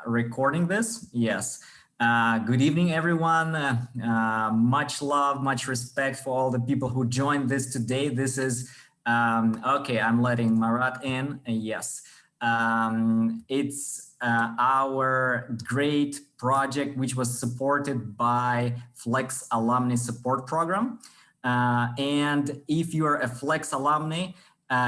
recording this. Yes. Good evening, everyone. Much love, much respect for all the people who joined this today. This is, okay, I'm letting Marat in. Yes. It's our great project, which was supported by FLEX Alumni Support Program. And if you're a FLEX alumni,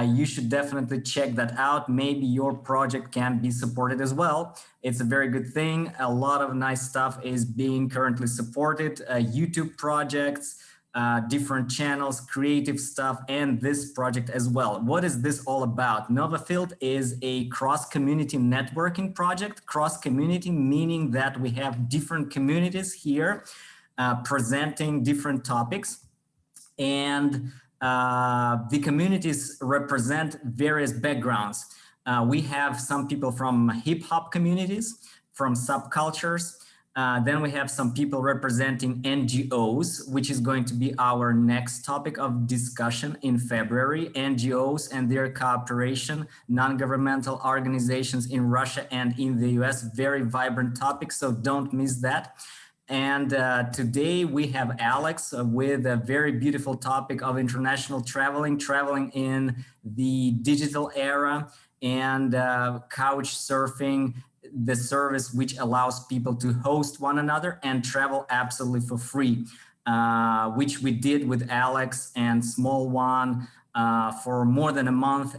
you should definitely check that out. Maybe your project can be supported as well. It's a very good thing. A lot of nice stuff is being currently supported. YouTube projects, different channels, creative stuff, and this project as well. What is this all about? Novafield is a cross-community networking project. Cross-community meaning that we have different communities here presenting different topics. And the communities represent various backgrounds. We have some people from hip hop communities, from subcultures. Then we have some people representing NGOs, which is going to be our next topic of discussion in February. NGOs and their cooperation, non-governmental organizations in Russia and in the US, very vibrant topic, so don't miss that. And today we have Alex with a very beautiful topic of international traveling in the digital era, and couch surfing, the service which allows people to host one another and travel absolutely for free, which we did with Alex and Small One for more than a month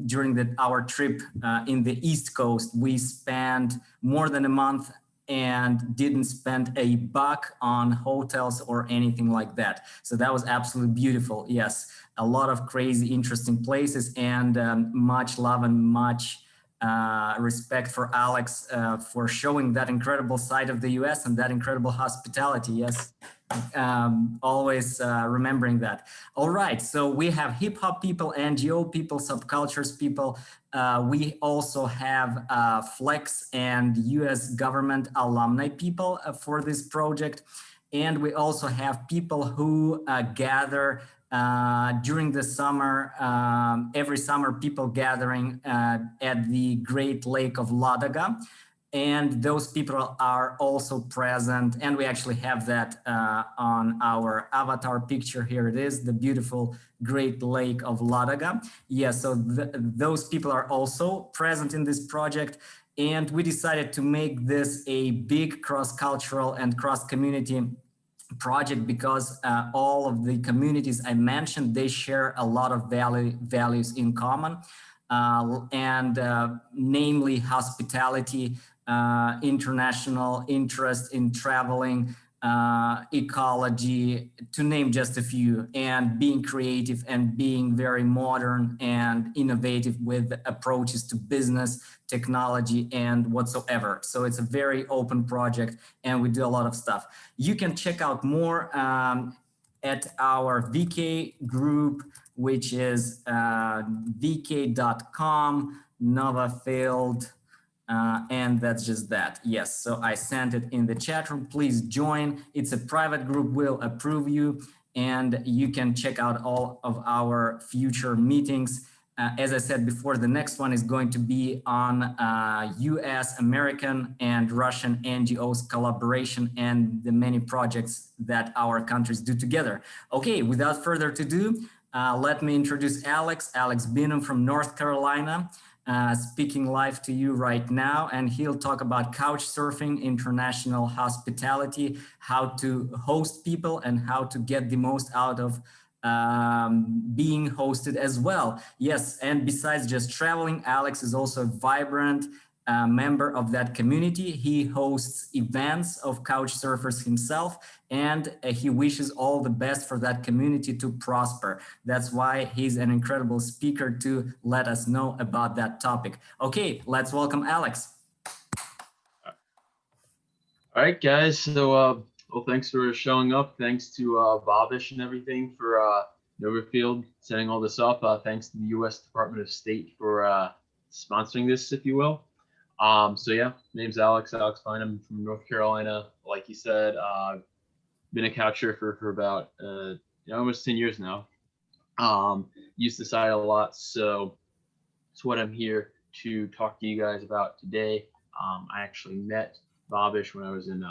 during our trip in the East Coast. We spent more than a month and didn't spend a buck on hotels or anything like that. So that was absolutely beautiful. Yes, a lot of crazy, interesting places, and much love and much respect for Alex for showing that incredible side of the US and that incredible hospitality. Yes, always remembering that. All right, so we have hip hop people, NGO people, subcultures people. We also have FLEX and US government alumni people for this project. And we also have people who gather during the summer, every summer, people gathering at the Great Lake of Ladoga. And those people are also present. And we actually have that on our avatar picture. Here it is, the beautiful Great Lake of Ladoga. Yeah, so those people are also present in this project. And we decided to make this a big cross-cultural and cross-community project because all of the communities I mentioned, they share a lot of values in common, and namely hospitality, international interest in traveling, ecology, to name just a few, and being creative and being very modern and innovative with approaches to business, technology, and whatsoever. So it's a very open project and we do a lot of stuff. You can check out more at our VK group, which is vk.com, Novafield, and that's just that. Yes, so I sent it in the chat room. Please join. It's a private group. We'll approve you, and you can check out all of our future meetings. As I said before, the next one is going to be on US, American, and Russian NGOs collaboration and the many projects that our countries do together. Okay, without further ado, let me introduce Alex Binham from North Carolina. Speaking live to you right now, and he'll talk about couch surfing, international hospitality, how to host people, and how to get the most out of being hosted as well. Yes, and besides just traveling, Alex is also a vibrant member of that community. He hosts events of couch surfers himself, and he wishes all the best for that community to prosper. That's why he's an incredible speaker to let us know about that topic. Okay, let's welcome Alex. All right, guys. So, well, thanks for showing up. Thanks to Bobish and everything for Novafield setting all this up. Thanks to the U.S. Department of State for sponsoring this, if you will. So yeah, name's Alex Fine. I'm from North Carolina. Like you said, been a couch surfer for about almost 10 years now. Used the site a lot, so it's what I'm here to talk to you guys about today. I actually met Babish when I was in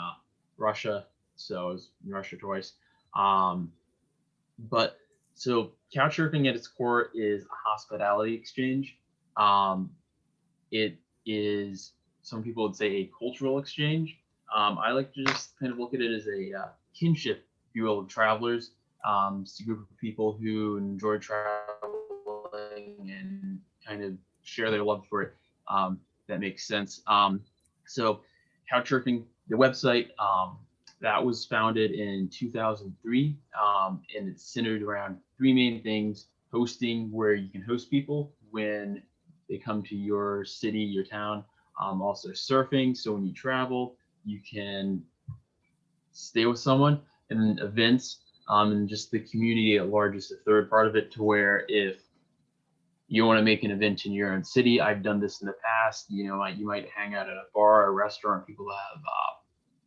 Russia, so I was in Russia twice. But so couchsurfing at its core is a hospitality exchange. It is, some people would say, a cultural exchange. I like to just kind of look at it as a kinship, if you will, of travelers. It's a group of people who enjoy traveling and kind of share their love for it. That makes sense. So couchsurfing, the website, that was founded in 2003, and it's centered around three main things: hosting, where you can host people when they come to your city, your town. Also surfing, so when you travel, you can stay with someone, and then events, and just the community at large is the third part of it, to where if you want to make an event in your own city, I've done this in the past, you know, you might hang out at a bar or a restaurant. People have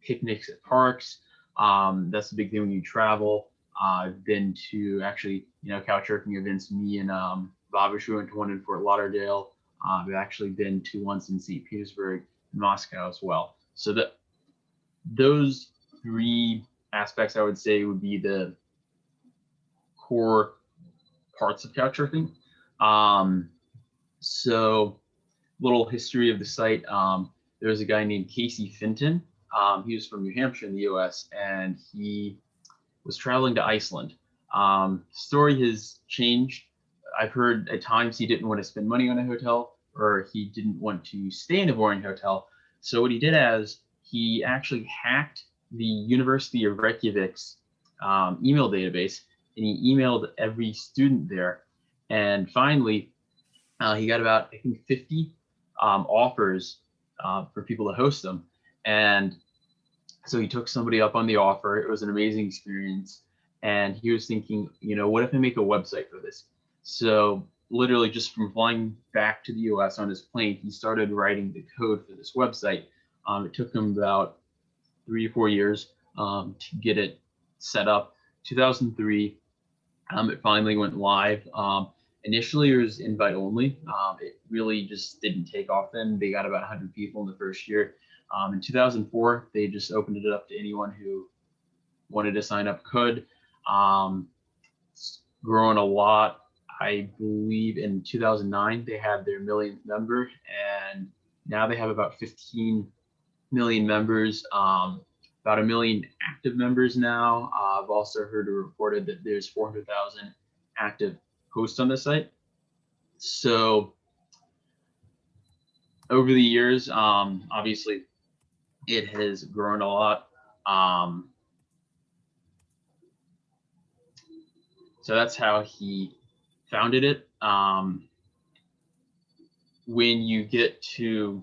picnics at parks. That's the big thing when you travel. I've been to, actually, you know, couchsurfing events. Me and Babish went to one in Fort Lauderdale. I've actually been to once in St. Petersburg, Moscow as well. So those three aspects, I would say, would be the core parts of couchsurfing. So little history of the site. There was a guy named Casey Fenton. He was from New Hampshire in the US, and he was traveling to Iceland. Story has changed. I've heard at times he didn't want to spend money on a hotel, or he didn't want to stay in a boring hotel. So what he did is he actually hacked the University of Reykjavik's email database, and he emailed every student there. And finally, he got about, I think, 50 offers for people to host them. And so he took somebody up on the offer. It was an amazing experience. And he was thinking, you know, what if I make a website for this? So literally just from flying back to the US on his plane, he started writing the code for this website. It took him about 3 or 4 years to get it set up. 2003, it finally went live. Initially, it was invite only. It really just didn't take off then. They got about 100 people in the first year. In 2004, they just opened it up to anyone who wanted to sign up could. It's grown a lot. I believe in 2009, they had their millionth member, and now they have about 15 million members, about 1 million active members now. I've also heard or reported that there's 400,000 active hosts on the site. So over the years, obviously, it has grown a lot. So that's how he founded it. When you get to,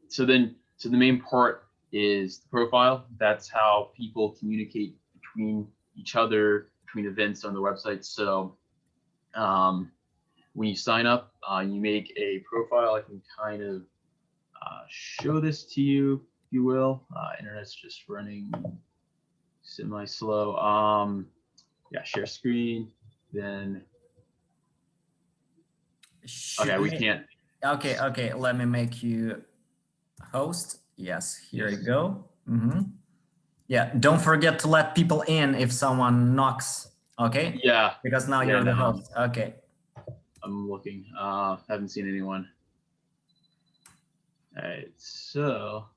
so the main part is the profile. That's how people communicate between each other, between events on the website. So when you sign up, you make a profile. I can kind of show this to you, if you will. Internet's just running semi-slow. Yeah, share screen, then, okay, we can't. Okay, let me make you host. Yes, here you go. Yeah, don't forget to let people in if someone knocks, okay? Yeah. Because now you're the host, okay. I'm looking, haven't seen anyone. All right, so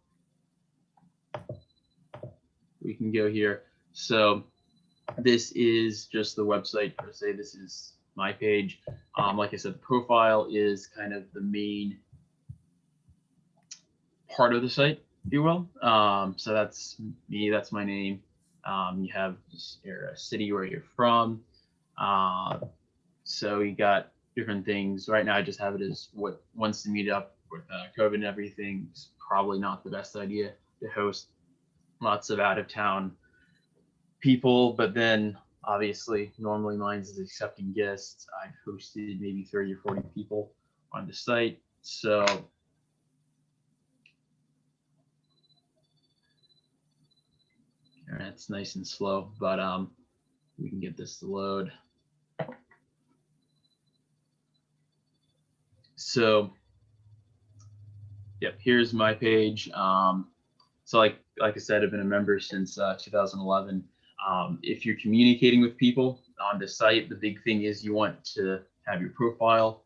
we can go here. So this is just the website per se. This is my page. Like I said, the profile is kind of the main part of the site, if you will. So that's me, that's my name. You have your city where you're from. So you got different things. Right now, I just have it as what wants to meet up with COVID and everything. It's probably not the best idea to host lots of out of town people, but then obviously normally mine's is accepting guests. I've hosted maybe 30 or 40 people on the site. So it's nice and slow, but we can get this to load. So yep, here's my page. So like I said, I've been a member since 2011. If you're communicating with people on the site, the big thing is you want to have your profile,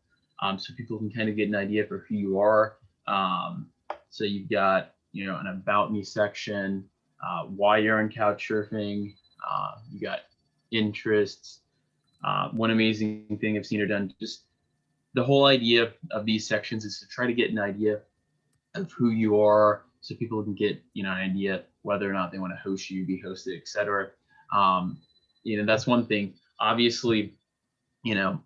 so people can kind of get an idea for who you are. So you've got, you know, an about me section, why you're on couch surfing. You got interests. One amazing thing I've seen her done, just the whole idea of these sections is to try to get an idea of who you are, so people can get, you know, an idea whether or not they want to host you, be hosted, etc. You know, that's one thing. Obviously, you know,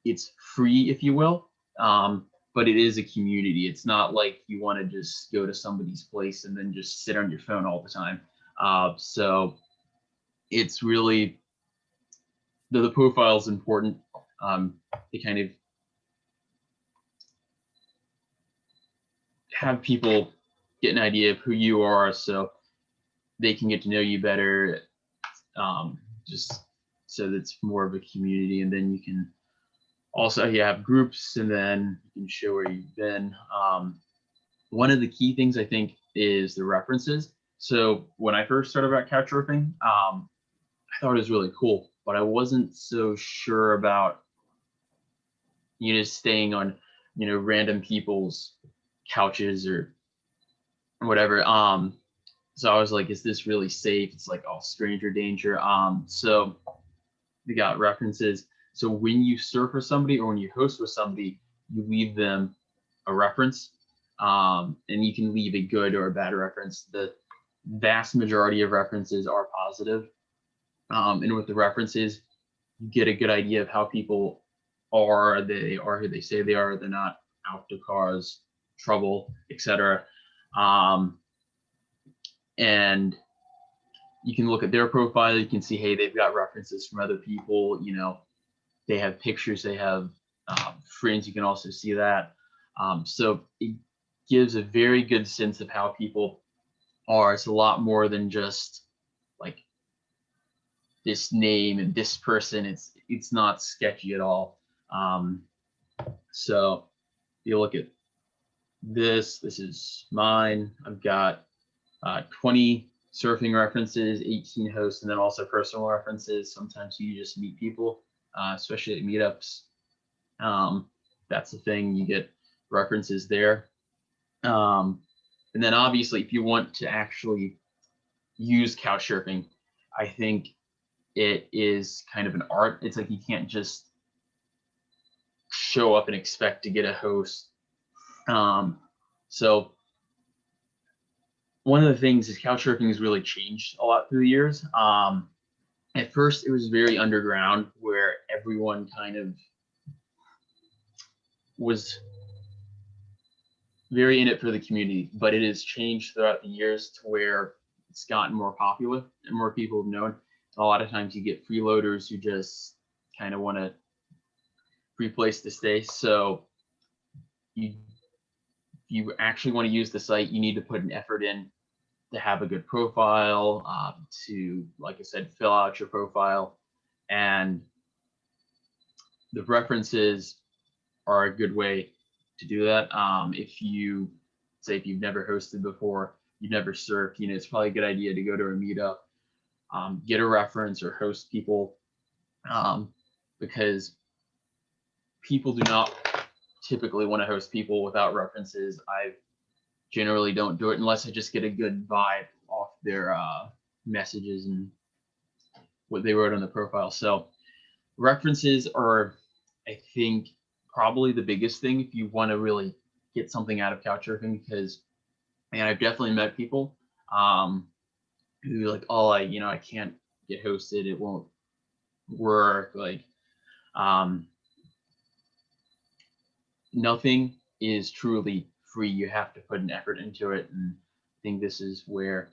it's free, if you will, but it is a community. It's not like you want to just go to somebody's place and then just sit on your phone all the time. So it's really, the profile is important. To kind of have people get an idea of who you are, so they can get to know you better, just so that's more of a community. And then you can also, you have groups, and then you can show where you've been. One of the key things I think is the references. So when I first started about couchsurfing, I thought it was really cool, but I wasn't so sure about, you know, staying on, you know, random people's couches or whatever. So I was like, is this really safe? It's like all stranger danger. So we got references. So when you surf with somebody or when you host with somebody, you leave them a reference, and you can leave a good or a bad reference. The vast majority of references are positive. And with the references, you get a good idea of how people are. They are who they say they are. They're not out to cause trouble, etc. And you can look at their profile. You can see, hey, they've got references from other people. You know, they have pictures. They have friends. You can also see that. So it gives a very good sense of how people are. It's a lot more than just like this name and this person. It's not sketchy at all. So you look at this. This is mine. I've got 20 surfing references, 18 hosts, and then also personal references. Sometimes you just meet people, especially at meetups. That's the thing, you get references there. And then obviously, if you want to actually use couch surfing, I think it is kind of an art. It's like you can't just show up and expect to get a host. So one of the things is couch surfing has really changed a lot through the years. At first, it was very underground, where everyone kind of was very in it for the community, but it has changed throughout the years to where it's gotten more popular and more people have known. A lot of times you get freeloaders who just kind of want a free place to stay. So you actually want to use the site, you need to put an effort in to have a good profile, to, like I said, fill out your profile. And the references are a good way to do that. If you say, if you've never hosted before, you've never surfed, you know, it's probably a good idea to go to a meetup, get a reference or host people, because people do not typically want to host people without references. I generally don't do it unless I just get a good vibe off their messages and what they wrote on the profile. So references are, I think, probably the biggest thing if you want to really get something out of couchsurfing, because, and I've definitely met people who like, oh, I can't get hosted, it won't work. Like, nothing is truly free. You have to put an effort into it, and I think this is where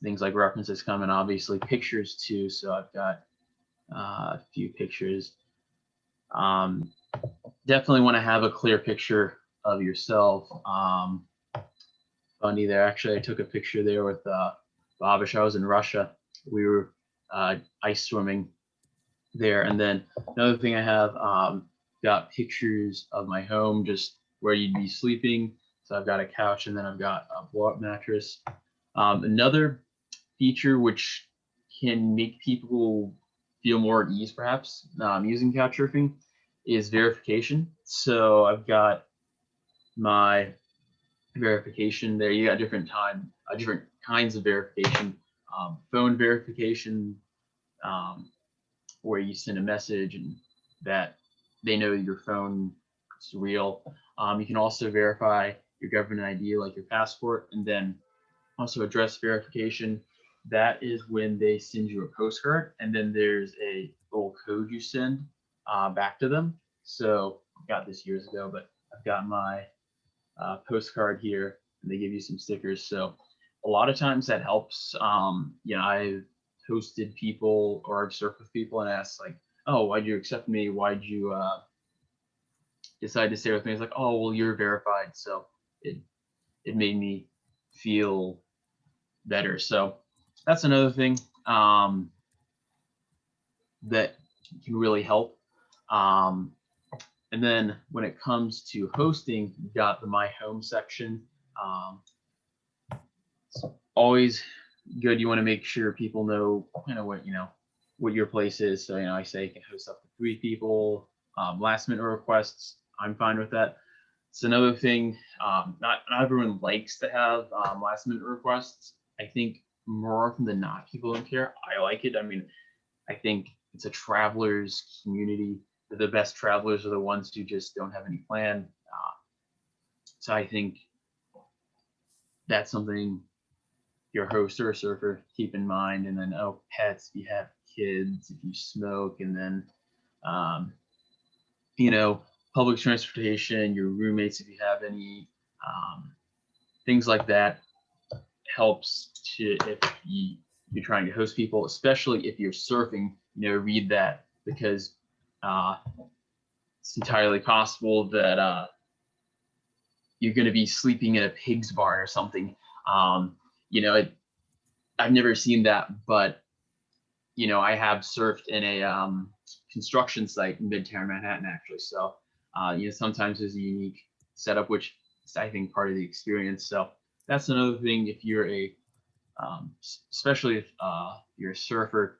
things like references come in. Obviously, pictures too. So I've got a few pictures. Definitely want to have a clear picture of yourself. Funny there, actually, I took a picture there with Babish. I was in Russia. We were ice swimming there. And then another thing I have, got pictures of my home, just where you'd be sleeping. So I've got a couch, and then I've got a blow-up mattress. Another feature which can make people feel more at ease, perhaps, using couch surfing, is verification. So I've got my verification there. You got different kinds of verification. Phone verification, where you send a message and that they know your phone is real. You can also verify your government ID, like your passport, and then also address verification. That is when they send you a postcard, and then there's a little code you send back to them. So I got this years ago, but I've got my postcard here, and they give you some stickers. So a lot of times that helps. I've hosted people, or I've surfed with people and asked like, "Oh, why'd you accept me? Why'd you decide to stay with me?" It's like, "Oh, well, you're verified." So it made me feel better. So that's another thing that can really help. And then when it comes to hosting, you got the My Home section. It's always good. You want to make sure people know what your place is. So I say you can host up to 3 people. Last minute requests, I'm fine with that. It's another thing. Not everyone likes to have last minute requests. I think more often than not, people don't care. I like it. I mean, I think it's a traveler's community. The best travelers are the ones who just don't have any plan. So I think that's something your host or a surfer keep in mind. And then, pets, if you have kids, if you smoke, and then, public transportation, your roommates, if you have any, things like that helps if you're trying to host people, especially if you're surfing, read that, because it's entirely possible that you're going to be sleeping in a pig's barn or something. I've never seen that, but I have surfed in a construction site in Midtown Manhattan, actually. So sometimes there's a unique setup, which is, I think, part of the experience. So that's another thing. If you're especially if you're a surfer,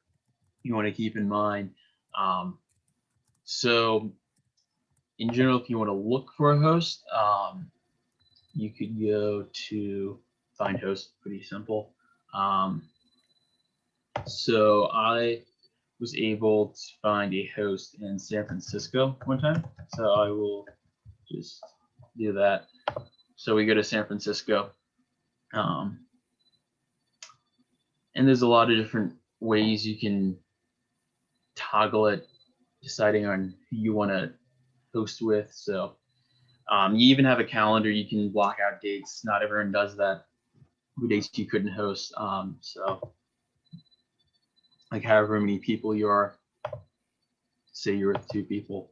you want to keep in mind. So in general, if you want to look for a host, you could go to find host. Pretty simple. So I was able to find a host in San Francisco one time. So I will just do that. So we go to San Francisco. And there's a lot of different ways you can toggle it, deciding on who you want to host with. So you even have a calendar. You can block out dates. Not everyone does that. Who dates you couldn't host. So like however many people you are, say you're with 2 people.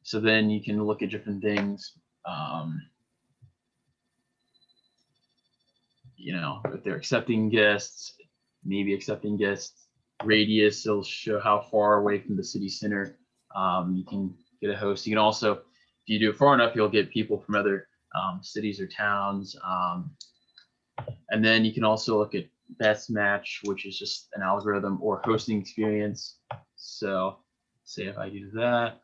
So then you can look at different things. If they're accepting guests, maybe accepting guests, radius, it'll show how far away from the city center you can get a host. You can also, if you do it far enough, you'll get people from other cities or towns. And then you can also look at best match, which is just an algorithm, or hosting experience. So say if I do that,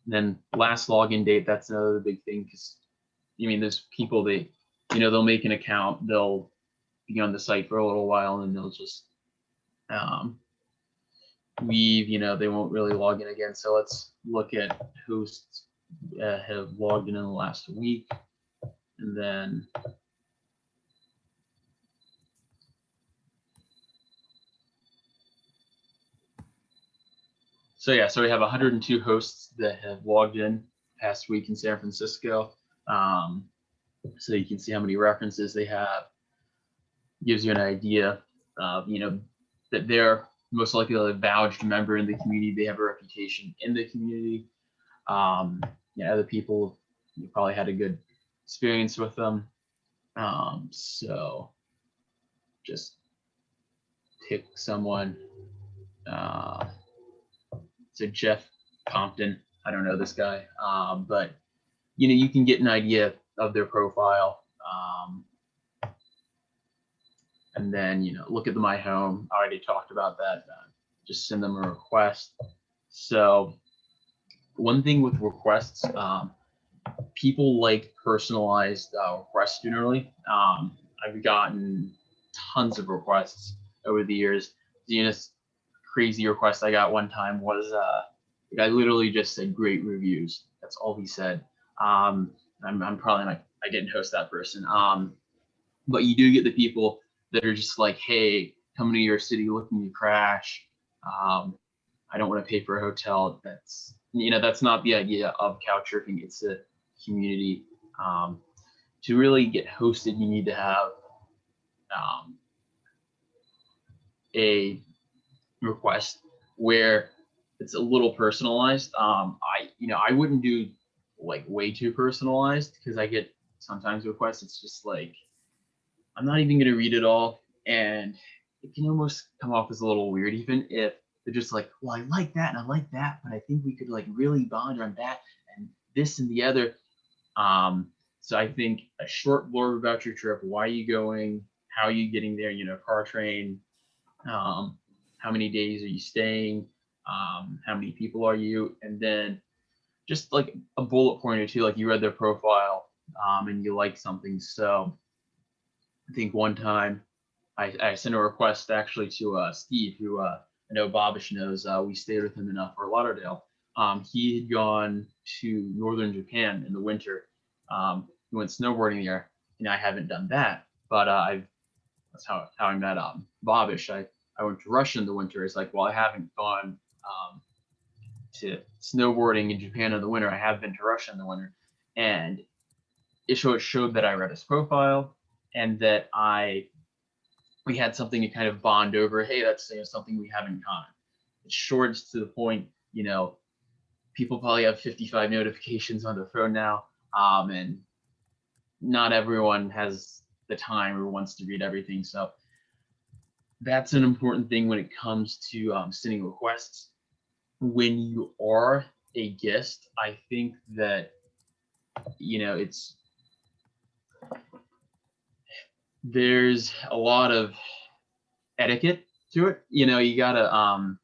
then last login date, that's another big thing, because there's people, they'll make an account, they'll be on the site for a little while, and then they'll just leave. They won't really log in again. So let's look at hosts have logged in the last week, and then so we have 102 hosts that have logged in past week in San Francisco. So you can see how many references they have. Gives you an idea of, that they're most likely a vouched member in the community. They have a reputation in the community. Other people, you probably had a good experience with them. So just pick someone. So Jeff Compton, I don't know this guy, but you can get an idea of their profile. And then, look at the My Home. I already talked about that. Just send them a request. So one thing with requests, people like personalized requests generally. I've gotten tons of requests over the years. Crazy request I got one time was the guy literally just said great reviews. That's all he said. I'm probably not, I didn't host that person. But you do get the people that are just like, hey, coming to your city looking to crash. I don't want to pay for a hotel. That's not the idea of couch surfing. It's a community. To really get hosted, you need to have a request where it's a little personalized. I wouldn't do like way too personalized, because I get sometimes requests. It's just like, I'm not even going to read it all. And it can almost come off as a little weird, even if they're just like, well, I like that and I like that, but I think we could like really bond on that and this and the other. So I think a short blurb about your trip, why are you going, how are you getting there, car, train, how many days are you staying, how many people are you, and then just like a bullet point or two, like you read their profile and you like something. So I think one time I sent a request actually to Steve, who I know Bobish knows. We stayed with him in Fort Lauderdale. He had gone to northern Japan in the winter. He went snowboarding there, and I haven't done that. But that's how I met Bobish. I went to Russia in the winter. It's like, well, I haven't gone to snowboarding in Japan in the winter. I have been to Russia in the winter, and it showed that I read his profile and that we had something to kind of bond over. Hey, that's something we have in common. It's short, it's to the point. People probably have 55 notifications on their phone now, and not everyone has the time or wants to read everything. So that's an important thing when it comes to sending requests. When you are a guest, I think that there's a lot of etiquette to it. You gotta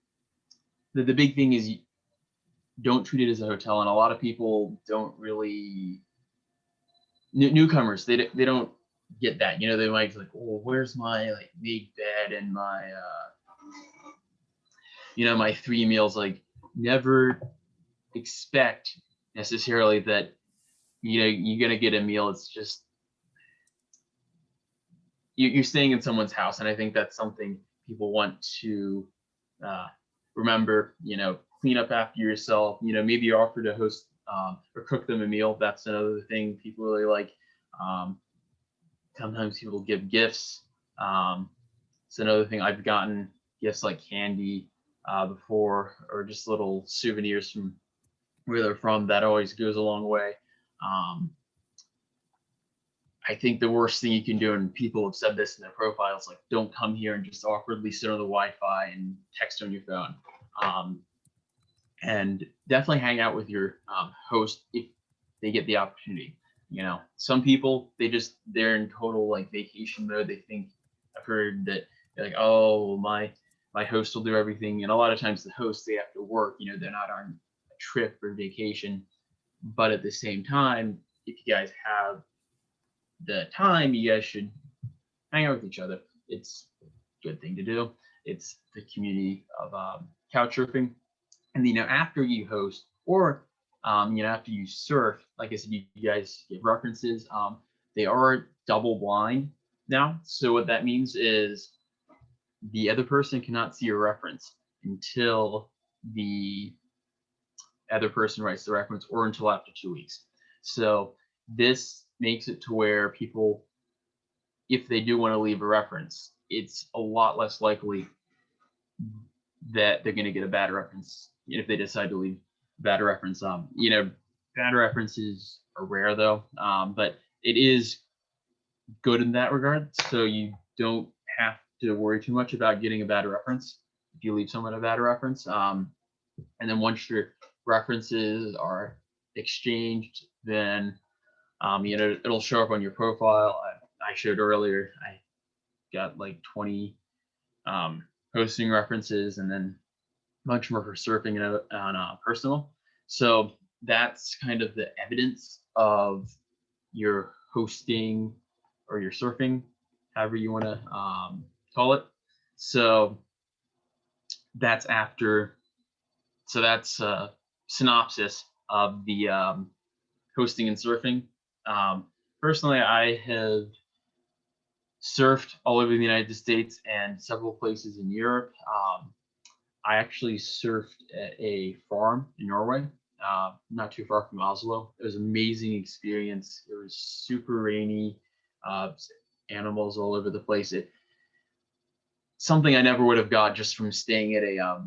the big thing is, don't treat it as a hotel. And a lot of people don't really, newcomers, they don't get that. They might be like, oh, where's my like big bed and my my 3 meals. Like, never expect necessarily that you're gonna get a meal. It's just you're staying in someone's house, and I think that's something people want to remember. Clean up after yourself. Maybe you offer to host or cook them a meal. That's another thing people really like. Sometimes people give gifts. It's another thing. I've gotten gifts like candy before, or just little souvenirs from where they're from. That always goes a long way. I think the worst thing you can do, and people have said this in their profiles, like, don't come here and just awkwardly sit on the Wi-Fi and text on your phone. And definitely hang out with your host if they get the opportunity. Some people, they're in total like vacation mode. They think, I've heard that they're like, oh, my host will do everything. And a lot of times the hosts, they have to work, they're not on a trip or vacation. But at the same time, if you guys have the time, you guys should hang out with each other. It's a good thing to do. It's the community of couch surfing. And after you host, or after you surf, like I said, you guys get references. They are double blind now. So what that means is the other person cannot see your reference until the other person writes the reference, or until after 2 weeks. So this makes it to where people, if they do want to leave a reference, it's a lot less likely that they're going to get a bad reference if they decide to leave a bad reference. Bad references are rare though, but it is good in that regard. So you don't have to worry too much about getting a bad reference if you leave someone a bad reference. And then once your references are exchanged, then it'll show up on your profile. I showed earlier, I got like 20 hosting references, and then a bunch more for surfing and on personal. So that's kind of the evidence of your hosting or your surfing, however you want to call it. So that's that's a synopsis of the hosting and surfing. Personally, I have surfed all over the United States and several places in Europe. I actually surfed at a farm in Norway, not too far from Oslo. It was an amazing experience. It was super rainy, animals all over the place. Something I never would have got just from staying at a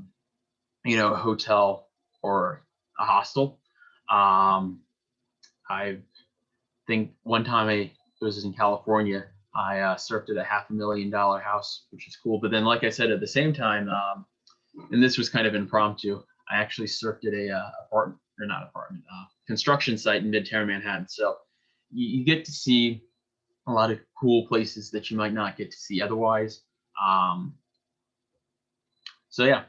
hotel or a hostel. I think one time it was in California. I surfed at a $500,000 house, which is cool. But then, like I said, at the same time, and this was kind of impromptu, I actually surfed at a construction site in Midtown Manhattan. So you get to see a lot of cool places that you might not get to see otherwise. So yeah,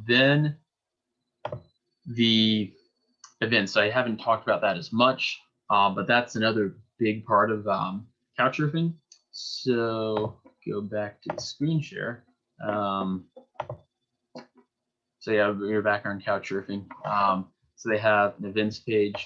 then the events. So I haven't talked about that as much, but that's another big part of couch surfing. So go back to the screen share. So yeah, we're back on couch surfing. So they have an events page.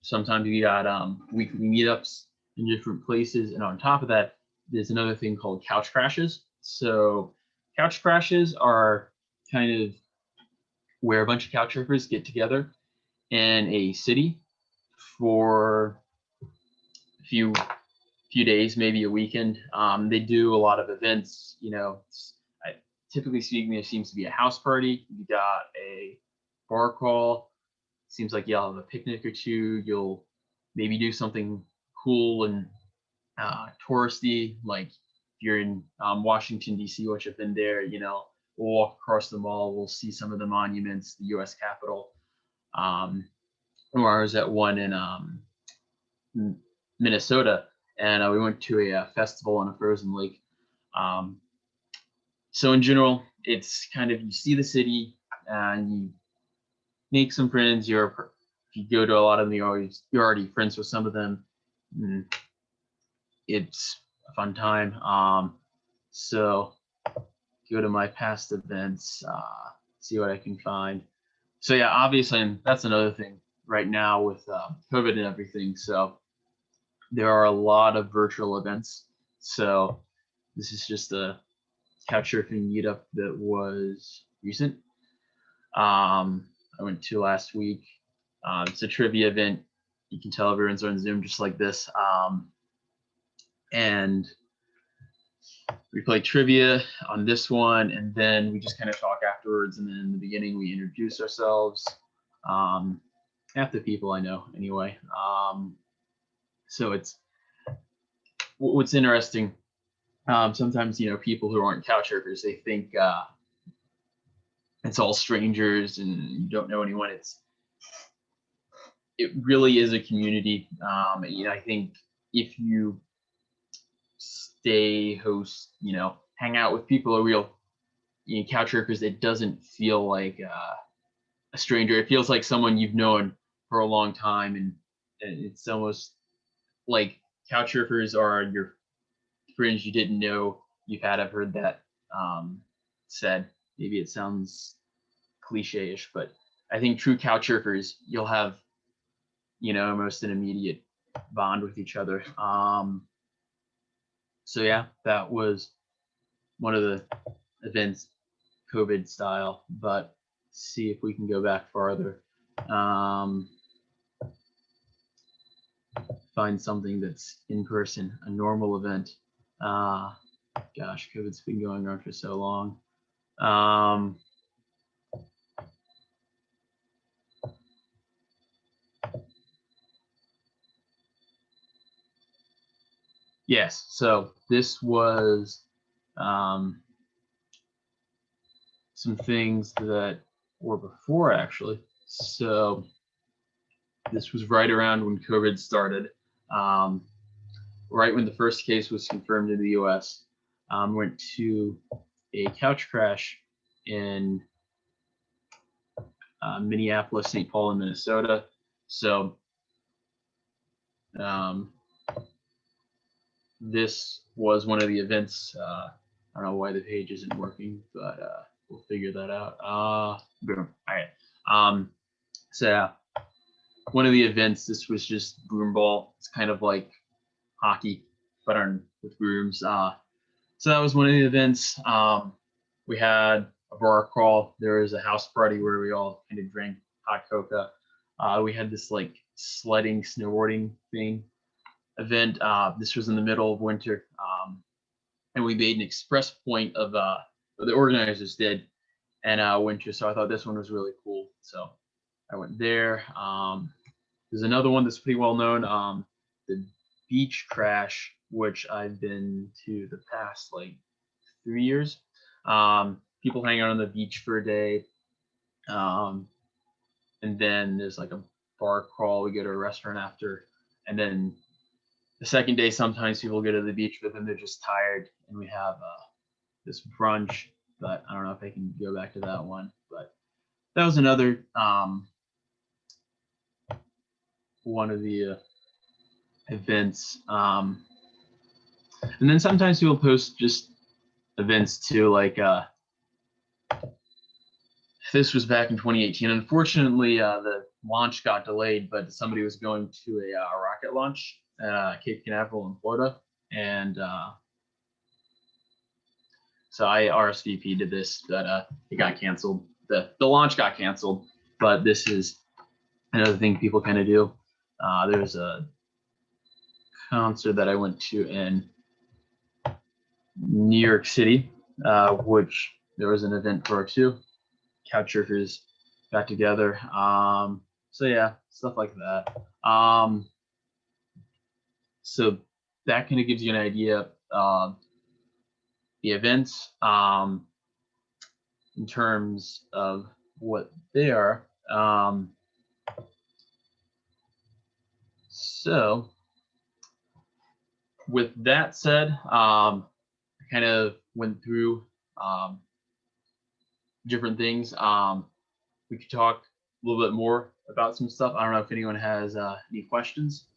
Sometimes you got weekly meetups in different places, and on top of that, there's another thing called couch crashes. So couch crashes are kind of where a bunch of couch surfers get together in a city for a few days, maybe a weekend. They do a lot of events. Typically speaking, there seems to be a house party. You got a bar crawl. Seems like you'll have a picnic or two. You'll maybe do something cool and touristy, like if you're in Washington, D.C., which I've been there, we'll walk across the mall. We'll see some of the monuments, the U.S. Capitol. Or I was at one in Minnesota, and we went to a festival on a frozen lake. So in general, it's kind of, you see the city and you make some friends. If you go to a lot of them, you're already friends with some of them. It's a fun time. So go to my past events, see what I can find. So yeah, obviously, and that's another thing right now with COVID and everything. So there are a lot of virtual events. So this is just a couch surfing meetup that was recent. I went to last week. It's a trivia event. You can tell everyone's on Zoom just like this. And we play trivia on this one, and then we just kind of talk afterwards. And then in the beginning, we introduce ourselves. Half the people I know anyway. So it's what's interesting. Sometimes, people who aren't couch surfers, they think it's all strangers and you don't know anyone. It really is a community. I think if you hang out with people who are real couch surfers, it doesn't feel like a stranger. It feels like someone you've known for a long time, and it's almost like couch surfers are your friends you didn't know you've had. I've heard that said. Maybe it sounds cliche-ish, but I think true couch surfers, you'll have almost an immediate bond with each other. So yeah, that was one of the events, COVID style, but see if we can go back farther. Find something that's in person, a normal event. Gosh, COVID's been going on for so long. Yes, so this was some things that were before, actually. So this was right around when COVID started, right when the first case was confirmed in the U.S. Went to a couch crash in Minneapolis, St. Paul, and Minnesota. So this was one of the events. I don't know why the page isn't working, but we'll figure that out. Boom. All right. So yeah, one of the events. This was just broom ball. It's kind of like hockey, but with brooms. So that was one of the events. We had a bar crawl. There was a house party where we all kind of drank hot cocoa. We had this like sledding, snowboarding thing event. This was in the middle of winter, and we made an express point of what the organizers did, and winter. So I thought this one was really cool. So I went there. There's another one that's pretty well known. The beach crash, which I've been to the past like 3 years. People hang out on the beach for a day. And then there's like a bar crawl. We go to a restaurant after. And then the second day, sometimes people go to the beach, but then they're just tired. And we have this brunch, but I don't know if I can go back to that one. But that was another one of the events. And then sometimes people post just events too, like this was back in 2018. Unfortunately, the launch got delayed, but somebody was going to a rocket launch at Cape Canaveral in Florida, and so I RSVP'd to this, but it got canceled. The launch got canceled, but this is another thing people kind of do. There's a concert that I went to in New York City, which there was an event for too. Couch surfers got together. So yeah, stuff like that. So that kind of gives you an idea of the events in terms of what they are. So with that said, I kind of went through different things. We could talk a little bit more about some stuff. I don't know if anyone has any questions.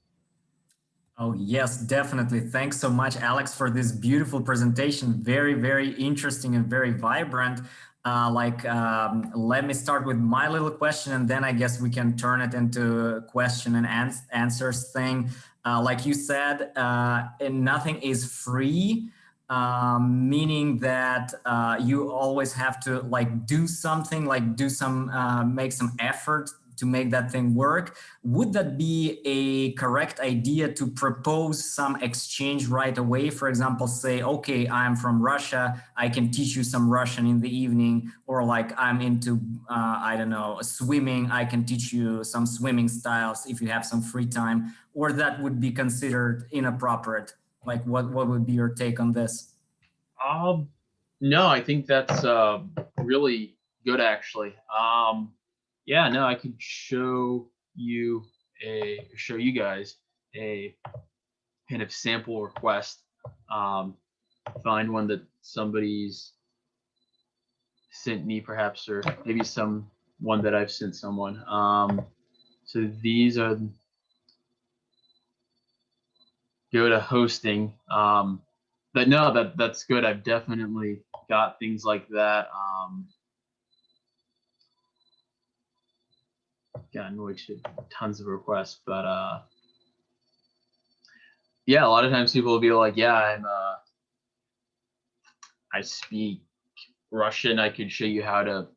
Oh, yes, definitely. Thanks so much, Alex, for this beautiful presentation. Very, very interesting and very vibrant. Let me start with my little question, and then I guess we can turn it into a question and answers thing. Like you said, nothing is free. Meaning that you always have to like do something, like make some effort to make that thing work. Would that be a correct idea to propose some exchange right away? For example, say, okay, I'm from Russia, I can teach you some Russian in the evening, or like I'm into, I don't know, swimming, I can teach you some swimming styles if you have some free time, or that would be considered inappropriate? Like, what would be your take on this? No, I think that's really good, actually. Yeah, no, I could show you guys a kind of sample request. Find one that somebody's sent me, perhaps, or maybe some one that I've sent someone. So these are, go to hosting. But no, that's good. I've definitely got things like that. Gotten which tons of requests, but yeah, a lot of times people will be like, yeah, I speak Russian. I could show you how to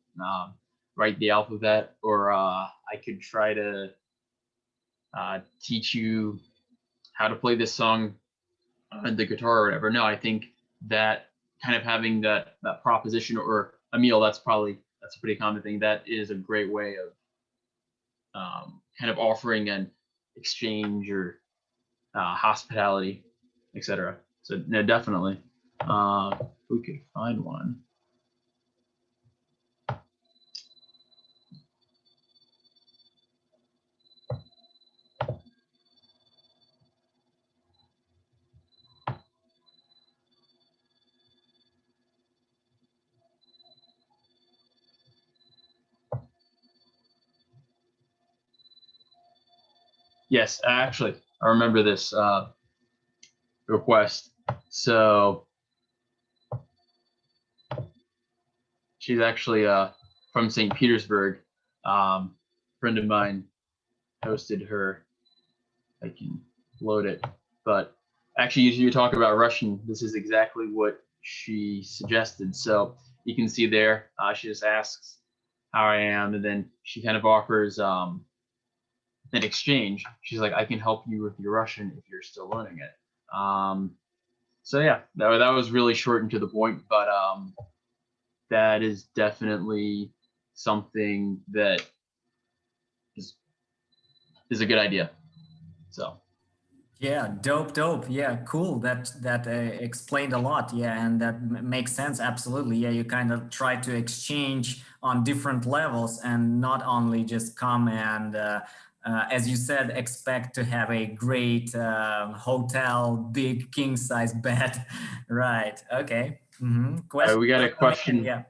write the alphabet, or I could try to teach you how to play this song on the guitar or whatever. No, I think that kind of having that proposition, or Emil, that's a pretty common thing. That is a great way of kind of offering an exchange or hospitality, etc. So no, definitely, we could find one. Yes, actually, I remember this request. So she's actually from St. Petersburg. Friend of mine hosted her. I can load it, but actually, you talk about Russian. This is exactly what she suggested. So you can see there, she just asks how I am, and then she kind of offers an exchange. She's like, I can help you with your Russian if you're still learning it. So yeah, that was really short and to the point, but that is definitely something that is a good idea. So Yeah, dope. Yeah, cool. That explained a lot. Yeah, and that makes sense. Absolutely. Yeah, you kind of try to exchange on different levels and not only just come and, as you said, expect to have a great hotel, big king size bed. Right. Okay. Question. we got a Coming in. question. Yeah.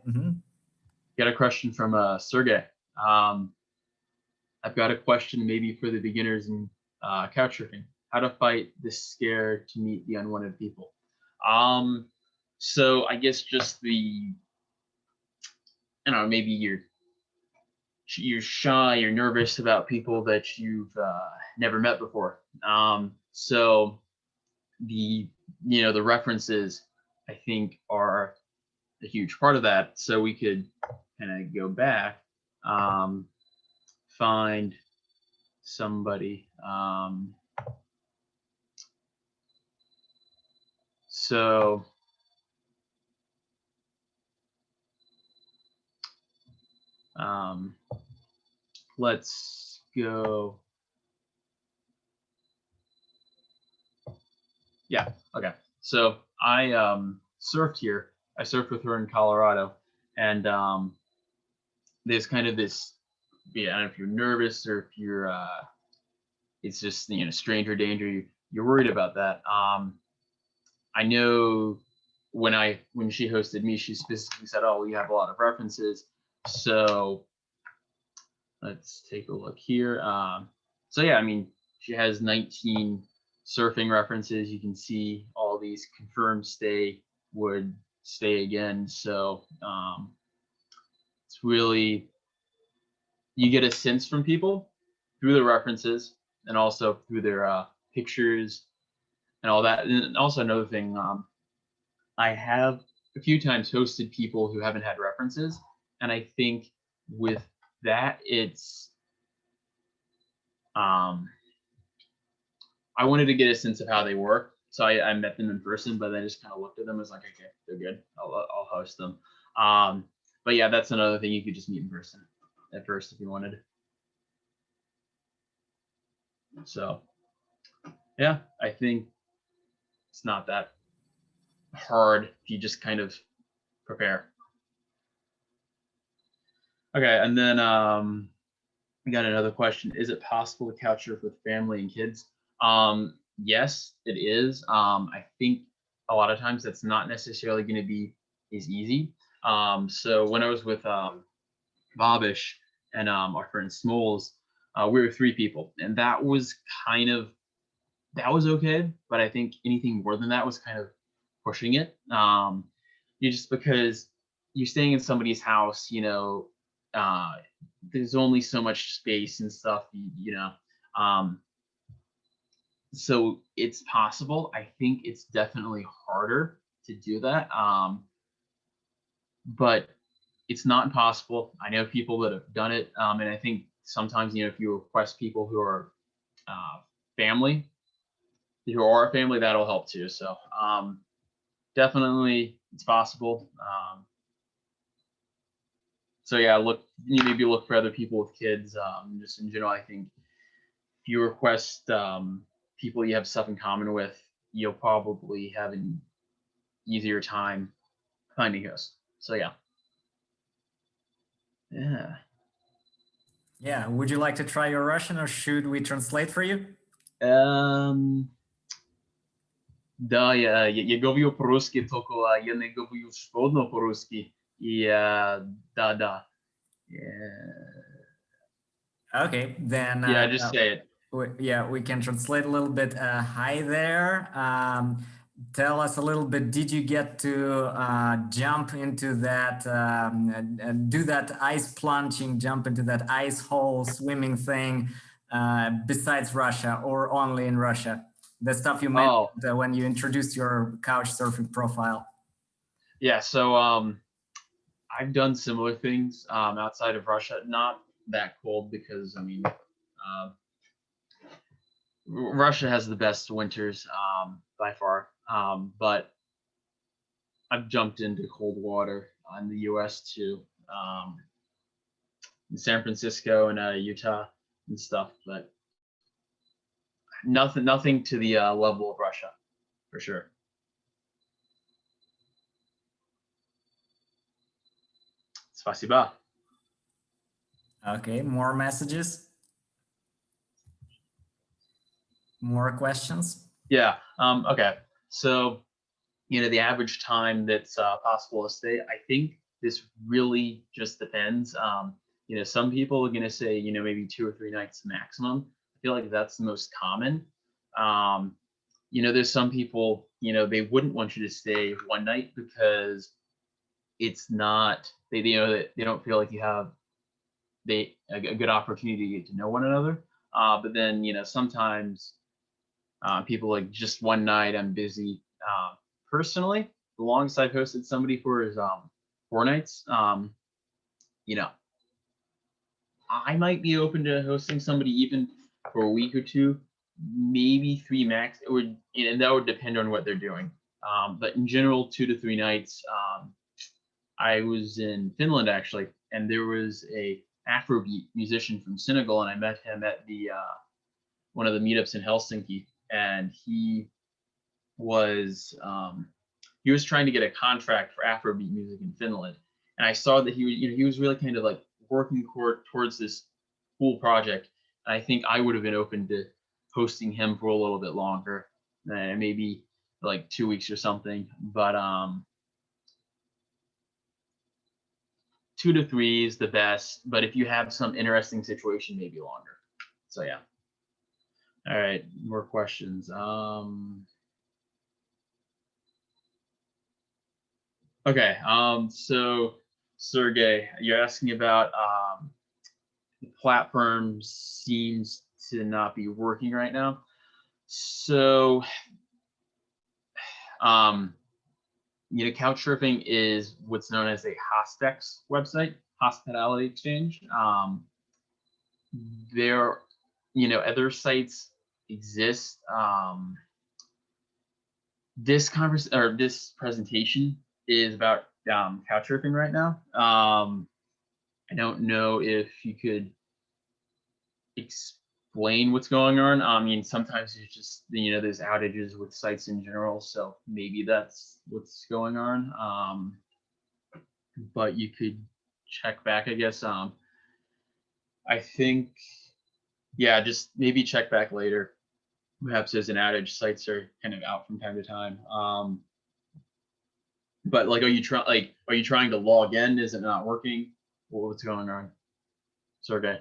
Got a question from Sergey. I've got a question maybe for the beginners in couch surfing. How to fight the scare to meet the unwanted people. So I guess just the, I don't know, maybe you're shy, you're nervous about people that you've never met before. So the the references I think are a huge part of that. So we could kind of go back, find somebody. So let's go. Yeah. Okay. So I surfed here. I surfed with her in Colorado, and there's kind of this. Yeah, I don't know if you're nervous or if you're. It's just stranger danger. You're worried about that. I know when she hosted me, she specifically said, "Oh, we have a lot of references." So let's take a look here. So yeah, I mean, she has 19 surfing references. You can see all these confirmed stay, would stay again. So it's really, you get a sense from people through the references and also through their pictures and all that. And also another thing, I have a few times hosted people who haven't had references, and I think with that, it's I wanted to get a sense of how they work. So I met them in person, but I just kind of looked at them as like, okay, they're good. I'll host them. But yeah, that's another thing. You could just meet in person at first if you wanted. So yeah, I think it's not that hard if you just kind of prepare. Okay, and then we got another question. Is it possible to couch surf with family and kids? Yes, it is. I think a lot of times that's not necessarily going to be as easy. So when I was with Bobish and our friend Smoles, we were 3 people, and that was okay. But I think anything more than that was kind of pushing it. You just because you're staying in somebody's house, there's only so much space and stuff, so it's possible. I think it's definitely harder to do that, but it's not impossible. I know people that have done it, and I think sometimes if you request people who are family, that'll help too. So definitely it's possible. So yeah, maybe look for other people with kids. Just in general, I think if you request people you have stuff in common with, you'll probably have an easier time finding hosts. So yeah. Yeah. Would you like to try your Russian, or should we translate for you? Да, я говорю по-русски, только я не говорю свободно по-русски. И да. Okay, then Yeah, just say it. Yeah, we can translate a little bit. Hi there. Tell us a little bit. Did you get to jump into that, do that ice plunging, jump into that ice hole swimming thing besides Russia, or only in Russia? The stuff you mentioned when you introduced your couch surfing profile. Yeah, so I've done similar things outside of Russia. Not that cold because I mean, Russia has the best winters by far. But I've jumped into cold water in the U.S. too, in San Francisco and Utah and stuff. But nothing to the level of Russia, for sure. Spasiba. Okay, more messages. More questions? Yeah. Okay. So, the average time that's possible to stay, I think this really just depends. Some people are going to say, maybe 2 or 3 nights maximum. I feel like that's the most common. There's some people, they wouldn't want you to stay one night because it's not, they don't feel like you have a good opportunity to get to know one another. But then, sometimes people like just one night, I'm busy. Personally, the longest I've hosted somebody for is 4 nights. I might be open to hosting somebody even for a week or 2, maybe 3 max. It would, and that would depend on what they're doing. But in general, 2 to 3 nights. I was in Finland actually, and there was a Afrobeat musician from Senegal, and I met him at the one of the meetups in Helsinki, and he was trying to get a contract for Afrobeat music in Finland, and I saw that he was really kind of like working towards this cool project. And I think I would have been open to hosting him for a little bit longer, maybe like 2 weeks or something. But 2 to 3 is the best. But if you have some interesting situation, maybe longer. So yeah. All right, more questions. Okay, so Sergey, you're asking about the platform seems to not be working right now. So, Couchsurfing is what's known as a Hostex website, hospitality exchange. There, other sites exist. This presentation is about Couchsurfing right now. I don't know if you could explain what's going on. I mean, sometimes it's just, there's outages with sites in general, so maybe that's what's going on. But you could check back, I guess. I think, yeah, just maybe check back later. Perhaps there's an outage. Sites are kind of out from time to time. But like, are you trying to log in? Is it not working? What's going on? Sergey.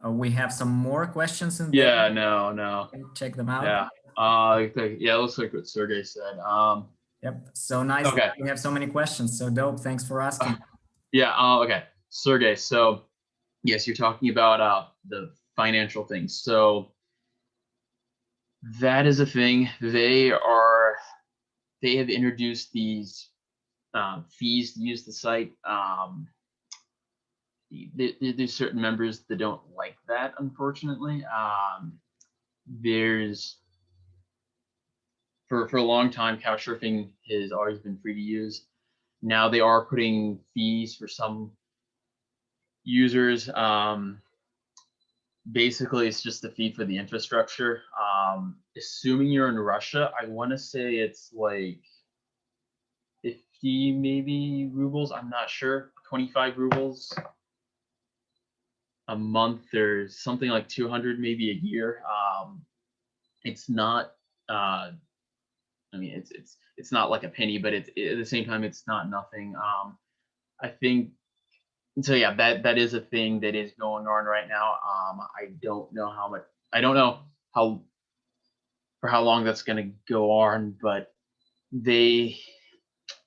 We have some more questions in Yeah, there. no. Check them out. Yeah. Yeah, it looks like what Sergey said. Yep. So nice. Okay. We have so many questions. So dope. Thanks for asking. Yeah. Okay. Sergey. So yes, you're talking about the financial things. So that is a thing. They have introduced these fees to use the site. There's certain members that don't like that, unfortunately. There's for a long time, Couchsurfing has always been free to use. Now they are putting fees for some users. Basically, it's just the fee for the infrastructure. Assuming you're in Russia, I want to say it's like 50 maybe rubles. I'm not sure. 25 rubles a month, or something like 200 maybe a year. It's not. I mean, it's not like a penny, but at the same time, it's not nothing. I think so. Yeah, that is a thing that is going on right now. I don't know how much. I don't know how for how long that's going to go on, but they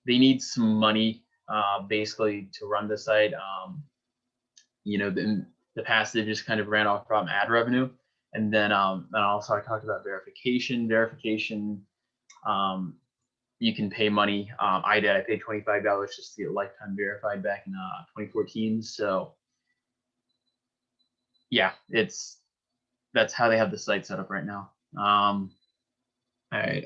need some money basically to run the site. You know, in the past they just kind of ran off from ad revenue, and then also I talked about verification. You can pay money. I did. I paid $25 just to get lifetime verified back in 2014. So yeah, that's how they have the site set up right now. All right.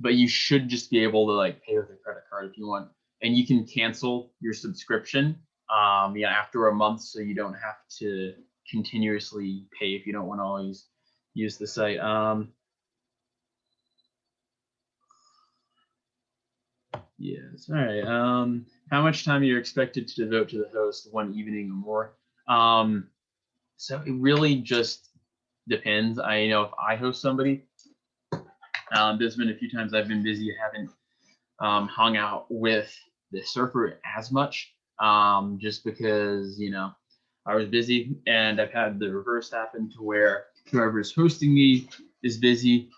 But you should just be able to like pay with a credit card if you want, and you can cancel your subscription after a month, so you don't have to continuously pay if you don't want to always use the site. Yes. All right. How much time are you expected to devote to the host, one evening or more? So it really just depends. I know if I host somebody, there's been a few times I've been busy, haven't hung out with the surfer as much, just because, I was busy, and I've had the reverse happen to where whoever's hosting me is busy,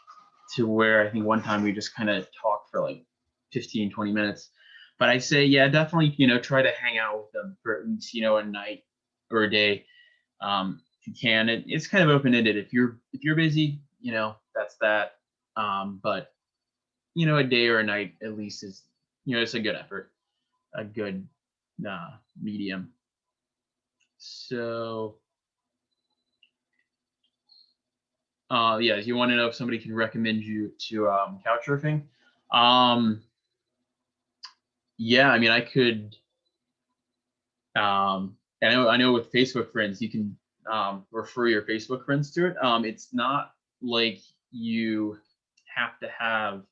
to where I think one time we just kind of talked for like 15, 20 minutes. But I say, yeah, definitely, try to hang out with them for at least, a night or a day. If you can, it's kind of open-ended. If you're busy, that's that. But a day or a night at least is, it's a good effort, a good medium. So, yeah, you want to know if somebody can recommend you to couch surfing? Yeah, I mean, I could. I know with Facebook friends, you can refer your Facebook friends to it. It's not like you have to have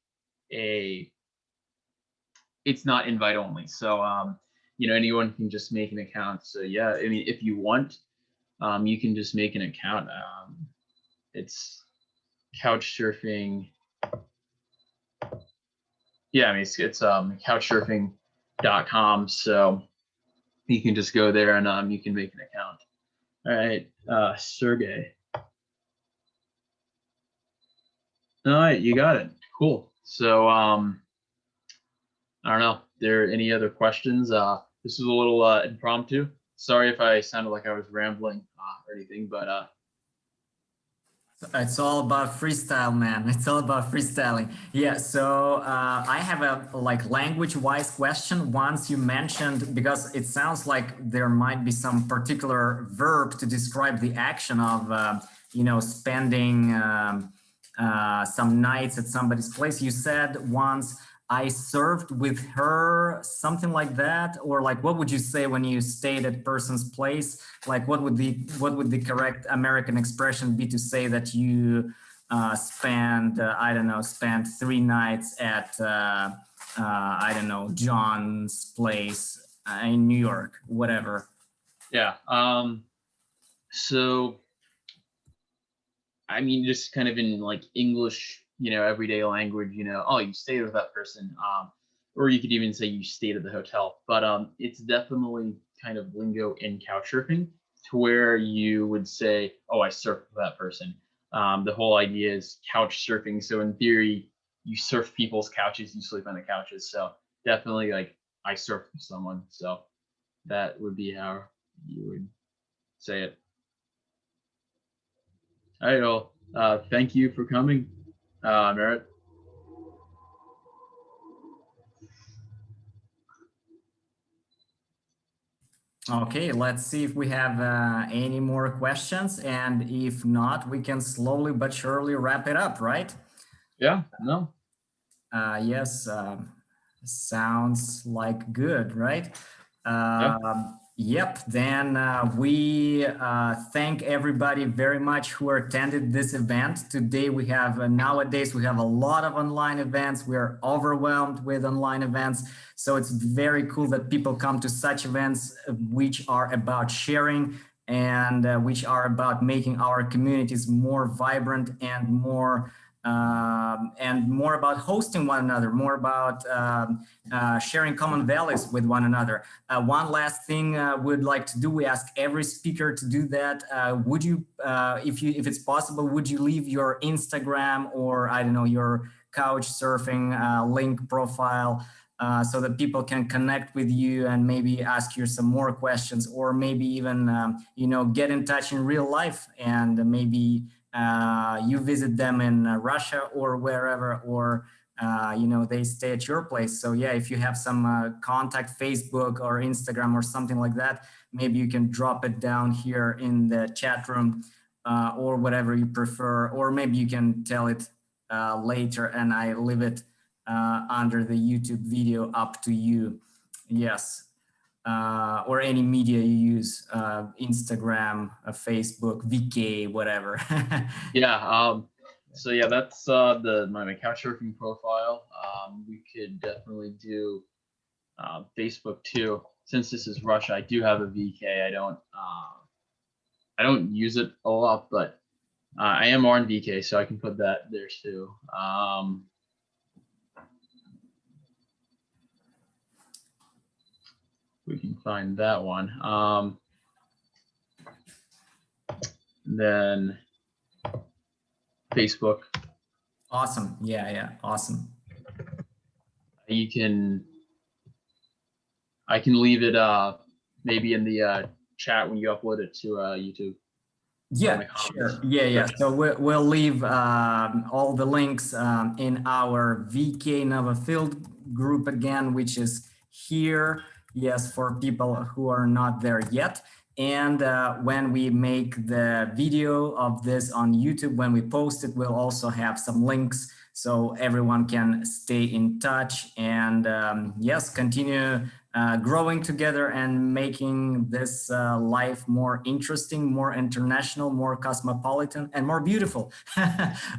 it's not invite only. So, anyone can just make an account. So yeah, I mean, if you want, you can just make an account. It's couch surfing. Yeah, I mean, it's couchsurfing.com. So you can just go there and you can make an account. All right, Sergey. All right, you got it. Cool. So I don't know. There any other questions? This is a little impromptu. Sorry if I sounded like I was rambling or anything, but it's all about freestyle, man. It's all about freestyling. Yeah. So I have a like language-wise question. Once you mentioned, because it sounds like there might be some particular verb to describe the action of spending some nights at somebody's place. You said once I served with her, something like that, or like what would you say when you stayed at person's place? Like what would the correct American expression be to say that you spent 3 nights at John's place in New York, whatever. yeah. So I mean, just kind of in like English, everyday language, oh, you stayed with that person. Or you could even say you stayed at the hotel. But it's definitely kind of lingo in couch surfing, to where you would say, oh, I surfed with that person. The whole idea is couch surfing. So in theory, you surf people's couches, you sleep on the couches. So definitely like I surfed with someone. So that would be how you would say it. All right, well, thank you for coming, Merritt. Okay, let's see if we have any more questions, and if not, we can slowly but surely wrap it up, right? Yeah, no. Yes, sounds like good, right? Yeah. Yep, then we thank everybody very much who attended this event. Today we have, nowadays we have a lot of online events. We are overwhelmed with online events. So it's very cool that people come to such events which are about sharing and which are about making our communities more vibrant and more about hosting one another, more about sharing common values with one another. One last thing we'd like to do, we ask every speaker to do that. Would you, if it's possible, would you leave your Instagram or I don't know, your couch surfing link profile so that people can connect with you and maybe ask you some more questions, or maybe even, you know, get in touch in real life and maybe you visit them in Russia or wherever, or you know, they stay at your place. So yeah, if you have some contact, Facebook or Instagram or something like that, maybe you can drop it down here in the chat room or whatever you prefer, or maybe you can tell it later and I leave it under the YouTube video, up to you. Yes. Or any media you use, Instagram, Facebook, VK, whatever. Yeah. So yeah, that's my couch surfing profile. We could definitely do Facebook too. Since this is Russia, I do have a VK. I don't use it a lot, but I am on VK, so I can put that there too. We can find that one. Then Facebook. Awesome. Yeah, awesome. I can leave it maybe in the chat when you upload it to YouTube. Yeah, sure. Yeah. So we'll leave all the links in our VK Novafield group again, which is here. Yes, for people who are not there yet. And when we make the video of this on YouTube, when we post it, we'll also have some links so everyone can stay in touch and yes, continue growing together and making this life more interesting, more international, more cosmopolitan, and more beautiful.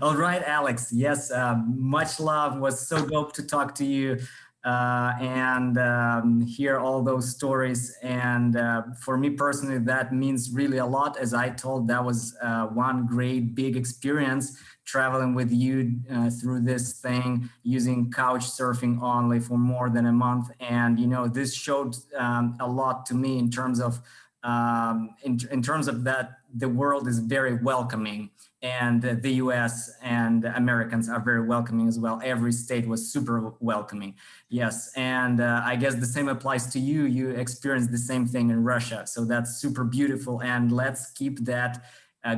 All right, Alex. Yes, much love. Was so dope to talk to you and hear all those stories. And for me personally, that means really a lot. As I told, that was one great big experience traveling with you through this thing, using couch surfing only for more than a month. And, you know, this showed a lot to me in terms of that the world is very welcoming, and the US and Americans are very welcoming as well. Every state was super welcoming. Yes, and I guess the same applies to you. You experienced the same thing in Russia. So that's super beautiful, and let's keep that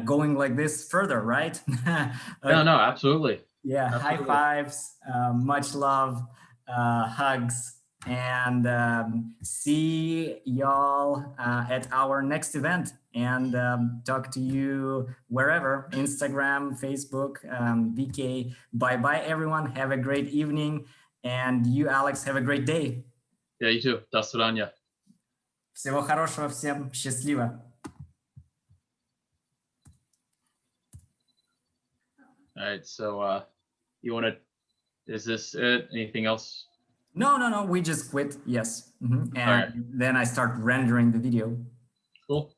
going like this further, right? No, absolutely. Yeah, absolutely. High fives, much love, hugs, and see y'all at our next event, and talk to you wherever, Instagram, Facebook, VK. Bye-bye, everyone. Have a great evening. And you, Alex, have a great day. Yeah, you too. До свидания. Всего хорошего всем. Счастливо. All right, so you want to, is this it? Anything else? No, we just quit. Yes. And right. then I start rendering the video. Cool.